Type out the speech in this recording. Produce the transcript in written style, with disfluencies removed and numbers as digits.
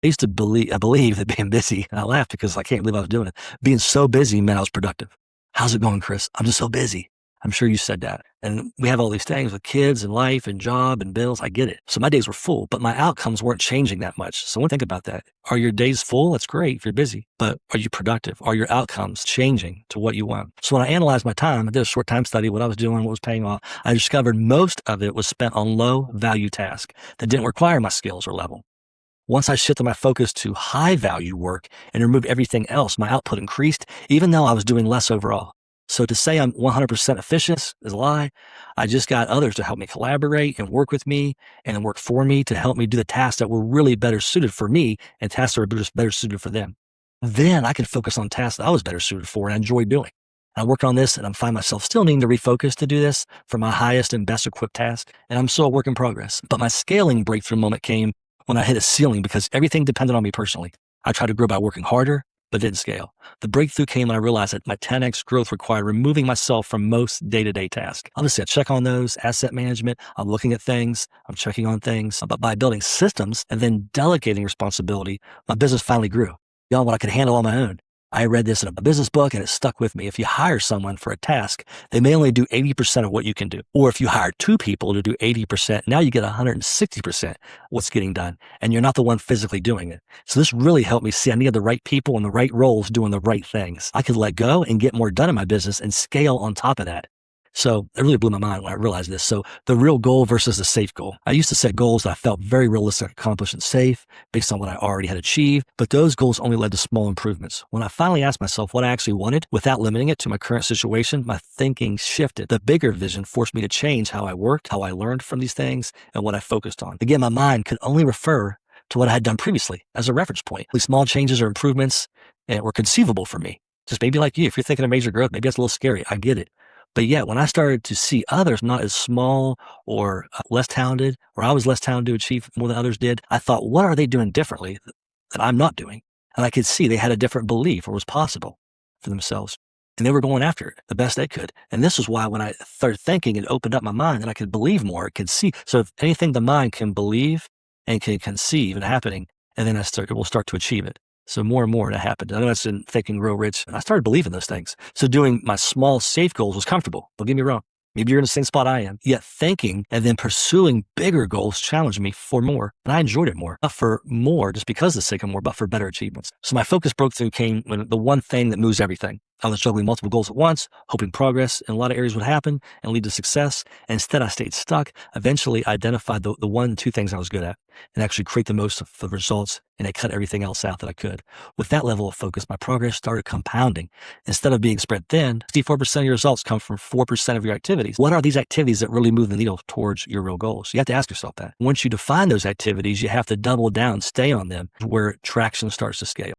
I believe that being busy, and I laughed because I can't believe I was doing it. Being so busy meant I was productive. How's it going, Chris? I'm just so busy. I'm sure you said that. And we have all these things with kids and life and job and bills. I get it. So my days were full, but my outcomes weren't changing that much. So when I think about that, are your days full? That's great if you're busy, but are you productive? Are your outcomes changing to what you want? So when I analyzed my time, I did a short time study, what I was doing, what was paying off. I discovered most of it was spent on low value tasks that didn't require my skills or level. Once I shifted my focus to high value work and removed everything else, my output increased, even though I was doing less overall. So to say I'm 100% efficient is a lie. I just got others to help me collaborate and work with me and work for me to help me do the tasks that were really better suited for me and tasks that were just better suited for them. Then I could focus on tasks that I was better suited for and I enjoyed doing. I worked on this and I find myself still needing to refocus to do this for my highest and best equipped task. And I'm still a work in progress. But my scaling breakthrough moment came when I hit a ceiling because everything depended on me personally. I tried to grow by working harder, but didn't scale. The breakthrough came when I realized that my 10x growth required removing myself from most day-to-day tasks. Obviously, I check on those, asset management, I'm looking at things, I'm checking on things, but by building systems and then delegating responsibility, my business finally grew beyond what I could handle on my own. I read this in a business book and it stuck with me. If you hire someone for a task, they may only do 80% of what you can do. Or if you hire two people to do 80%, now you get 160% what's getting done. And you're not the one physically doing it. So this really helped me see I needed the right people in the right roles doing the right things. I could let go and get more done in my business and scale on top of that. So it really blew my mind when I realized this. So the real goal versus the safe goal. I used to set goals that I felt very realistic, accomplished, and safe based on what I already had achieved, but those goals only led to small improvements. When I finally asked myself what I actually wanted without limiting it to my current situation, my thinking shifted. The bigger vision forced me to change how I worked, how I learned from these things, and what I focused on. Again, my mind could only refer to what I had done previously as a reference point. These small changes or improvements were conceivable for me. Just maybe like you, if you're thinking of major growth, maybe that's a little scary. I get it. But yet, when I started to see others not as small or less talented, or I was less talented to achieve more than others did, I thought, what are they doing differently that I'm not doing? And I could see they had a different belief or was possible for themselves. And they were going after it the best they could. And this is why when I started thinking, it opened up my mind and I could believe more, could see. So if anything the mind can believe and can conceive it happening, and then it will start to achieve it. So more and more that happened. I know that's in Think and Grow Rich. And I started believing those things. So doing my small, safe goals was comfortable. Don't get me wrong. Maybe you're in the same spot I am. Yet thinking and then pursuing bigger goals challenged me for more. And I enjoyed it more. Not for more just because of the sake of more, but for better achievements. So my focus breakthrough came when the one thing that moves everything. I was juggling multiple goals at once, hoping progress in a lot of areas would happen and lead to success. And instead, I stayed stuck. Eventually, I identified the one, two things I was good at and actually create the most of the results. And I cut everything else out that I could. With that level of focus, my progress started compounding. Instead of being spread thin, 64% of your results come from 4% of your activities. What are these activities that really move the needle towards your real goals? You have to ask yourself that. Once you define those activities, you have to double down, stay on them, where traction starts to scale.